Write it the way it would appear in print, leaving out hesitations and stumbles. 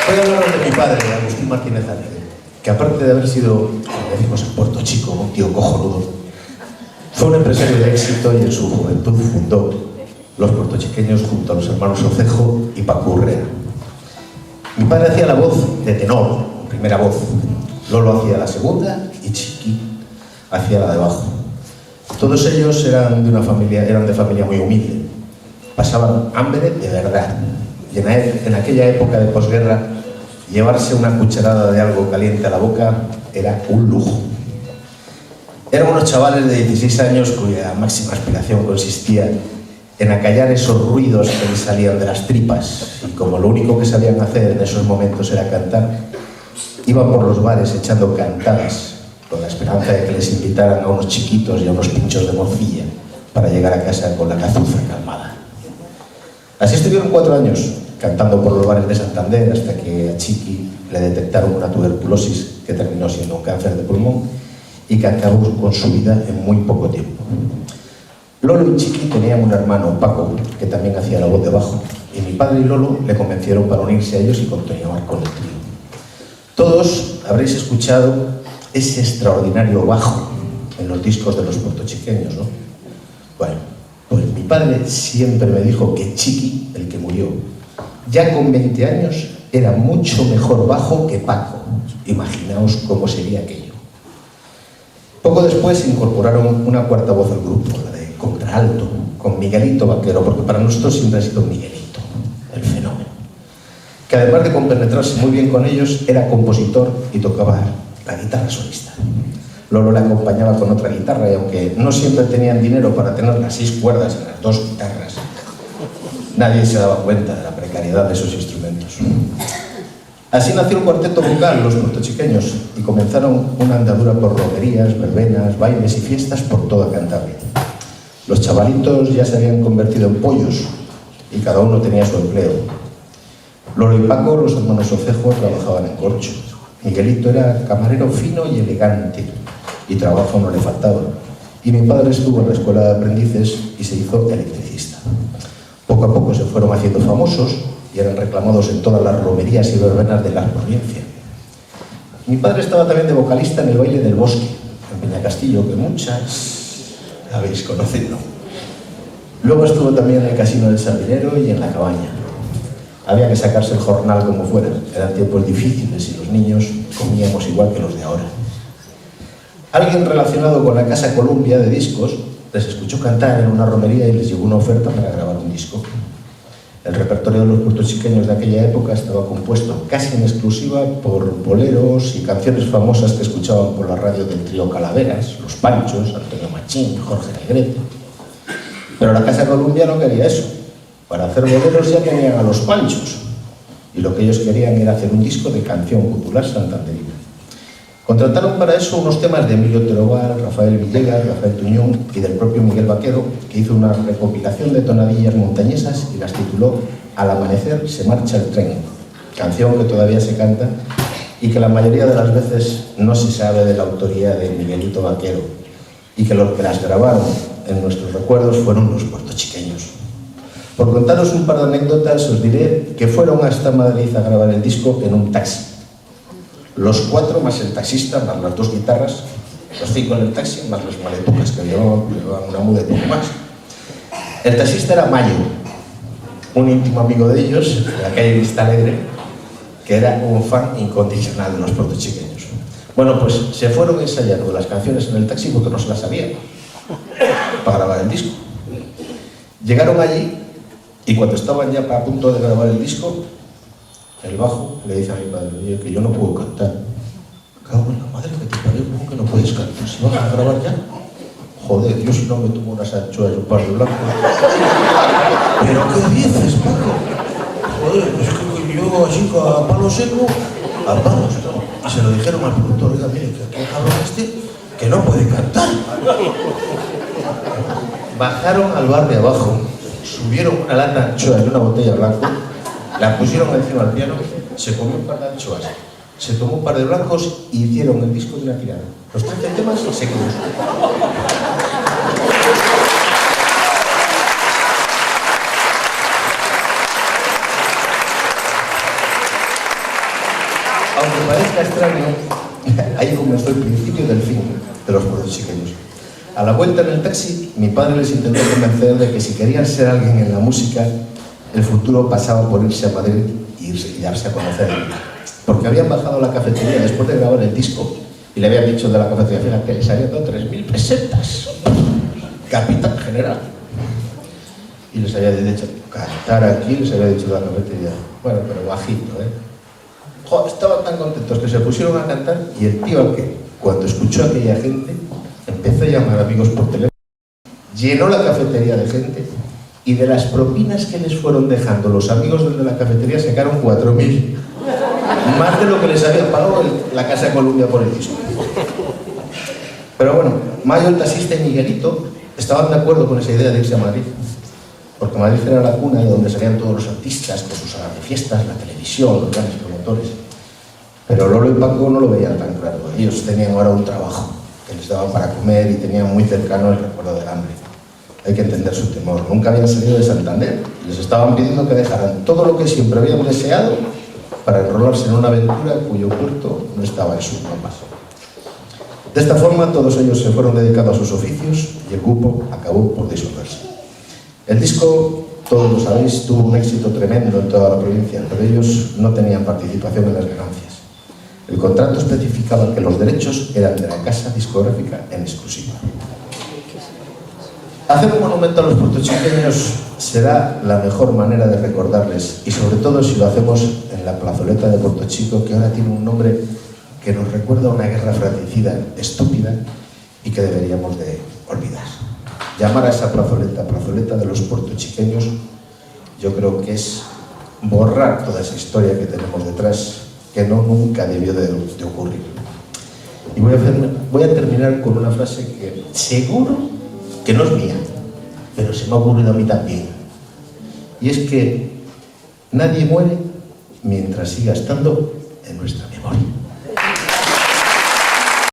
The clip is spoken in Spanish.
Voy a hablaros de mi padre, Agustín Martínez Ángel, que aparte de haber sido, como decimos en Puerto Chico, un tío cojonudo, fue un empresario de éxito y en su juventud fundó los puertochiqueños junto a los hermanos Ocejo y Paco Urrea. Mi padre hacía la voz de tenor, primera voz. Lolo hacía la segunda y Chiqui hacía la de bajo. Todos ellos eran de familia muy humilde. Pasaban hambre de verdad. Y en aquella época de posguerra, llevarse una cucharada de algo caliente a la boca era un lujo. Eran unos chavales de 16 años cuya máxima aspiración consistía en acallar esos ruidos que les salían de las tripas, y como lo único que sabían hacer en esos momentos era cantar, iban por los bares echando cantadas con la esperanza de que les invitaran a unos chiquitos y a unos pinchos de morcilla para llegar a casa con la cazuza calmada. Así estuvieron 4 años cantando por los bares de Santander hasta que a Chiqui le detectaron una tuberculosis que terminó siendo un cáncer de pulmón y que acabó con su vida en muy poco tiempo. Lolo y Chiqui tenían un hermano, Paco, que también hacía la voz de bajo, y mi padre y Lolo le convencieron para unirse a ellos y continuar con el trío. Todos habréis escuchado ese extraordinario bajo en los discos de los puertochiqueños, ¿no? Bueno, pues mi padre siempre me dijo que Chiqui, el que murió, ya con 20 años, era mucho mejor bajo que Paco. Imaginaos cómo sería aquello. Poco después incorporaron una cuarta voz al grupo, la de contralto, con Miguelito Vaquero, porque para nosotros siempre ha sido Miguelito, el fenómeno, que además de compenetrarse muy bien con ellos, era compositor y tocaba la guitarra solista. Lolo le acompañaba con otra guitarra y aunque no siempre tenían dinero para tener las 6 cuerdas en las 2 guitarras, nadie se daba cuenta de la precariedad de esos instrumentos. Así nació un cuarteto vocal, los puertochiqueños, y comenzaron una andadura por romerías, verbenas, bailes y fiestas por toda Cantabria. Los chavalitos ya se habían convertido en pollos y cada uno tenía su empleo. Lolo y Paco, los hermanos Ocejo, trabajaban en corcho. Miguelito era camarero fino y elegante, y trabajo no le faltaba. Y mi padre estuvo en la escuela de aprendices y se hizo electricista. Poco a poco se fueron haciendo famosos y eran reclamados en todas las romerías y verbenas de la provincia. Mi padre estaba también de vocalista en el baile del Bosque, en Peñacastillo, que muchas habéis conocido. Luego estuvo también en el Casino del Sardinero y en La Cabaña. Había que sacarse el jornal como fuera. Eran tiempos difíciles y los niños comíamos igual que los de ahora. Alguien relacionado con la Casa Columbia de discos les escuchó cantar en una romería y les llegó una oferta para grabar un disco. El repertorio de los puertochiqueños de aquella época estaba compuesto casi en exclusiva por boleros y canciones famosas que escuchaban por la radio del trío Calaveras, Los Panchos, Antonio Machín, Jorge Negrete. Pero la Casa Columbia no quería eso. Para hacer boleros ya tenían a Los Panchos, y lo que ellos querían era hacer un disco de canción popular santanderina. Contrataron para eso unos temas de Emilio Teroval, Rafael Villegas, Rafael Tuñón y del propio Miguel Vaquero, que hizo una recopilación de tonadillas montañesas y las tituló Al amanecer se marcha el tren, canción que todavía se canta y que la mayoría de las veces no se sabe de la autoría de Miguelito Vaquero, y que los que las grabaron en nuestros recuerdos fueron los puertochiqueños. Por contaros un par de anécdotas, os diré que fueron hasta Madrid a grabar el disco en un taxi. Los 4 más el taxista, más las 2 guitarras, los 5 en el taxi, más los maletucas que llevaban una muda y poco más. El taxista era Mayo, un íntimo amigo de ellos, de la calle Vista Alegre, que era un fan incondicional de los puertochiqueños. Bueno, pues se fueron ensayando las canciones en el taxi porque no se las sabían para grabar el disco. Llegaron allí y cuando estaban ya a punto de grabar el disco, el bajo le dice a mi padre: oye, que yo no puedo cantar. Cago en la madre que te parió, ¿cómo que no puedes cantar? ¿Si vas a grabar ya? Joder, yo si no me tomo unas anchoas y un par de blancos. ¿Pero qué dices, Paco? Joder, es que yo así a palo seco, a palos. Y se lo dijeron al productor: oiga, mire, que aquí el cabrón que no puede cantar. Bajaron al bar de abajo, subieron una lata de anchoas y una botella blanca, la pusieron encima del piano, se comió un par de anchoas, se tomó un par de blancos y hicieron el disco de una tirada. Los 13 temas se quedó. aunque parezca extraño, ahí comenzó el principio del fin de los puertorriqueños. A la vuelta en el taxi, mi padre les intentó convencer de que si querían ser alguien en la música, el futuro pasaba por irse a Madrid y darse a conocer. Porque habían bajado a la cafetería después de grabar el disco y le habían dicho de la cafetería, fíjate, les habían dado 3.000 pesetas. Capitán general. Y les había dicho, cantar aquí, les había dicho de la cafetería. Bueno, pero bajito, ¿eh? Jo, estaban tan contentos que se pusieron a cantar y el tío aquel, cuando escuchó a aquella gente, empezó a llamar amigos por teléfono, llenó la cafetería de gente y de las propinas que les fueron dejando los amigos de la cafetería sacaron 4.000. Más de lo que les había pagado la Casa de Columbia por el disco. Pero bueno, Mayo, el taxista y Miguelito estaban de acuerdo con esa idea de irse a Madrid. Porque Madrid era la cuna de donde salían todos los artistas con sus salas de fiestas, la televisión, los grandes promotores. Pero Lolo y Paco no lo veían tan claro. Ellos tenían ahora un trabajo que les daba para comer y tenían muy cercano el recuerdo del hambre. Hay que entender su temor. Nunca habían salido de Santander y les estaban pidiendo que dejaran todo lo que siempre habían deseado para enrolarse en una aventura cuyo puerto no estaba en sus mapas. De esta forma, todos ellos se fueron dedicando a sus oficios y el grupo acabó por disolverse. El disco, todos lo sabéis, tuvo un éxito tremendo en toda la provincia, pero ellos no tenían participación en las ganancias. El contrato especificaba que los derechos eran de la casa discográfica en exclusiva. Hacer un monumento a los puertochiqueños será la mejor manera de recordarles, y sobre todo si lo hacemos en la plazoleta de Puerto Chico, que ahora tiene un nombre que nos recuerda a una guerra fratricida estúpida y que deberíamos de olvidar. Llamar a esa plazoleta de los puertochiqueños, yo creo que es borrar toda esa historia que tenemos detrás, que nunca debió de ocurrir. Y voy a terminar con una frase que seguro que no es mía, pero se me ha ocurrido a mí también. Y es que nadie muere mientras siga estando en nuestra memoria.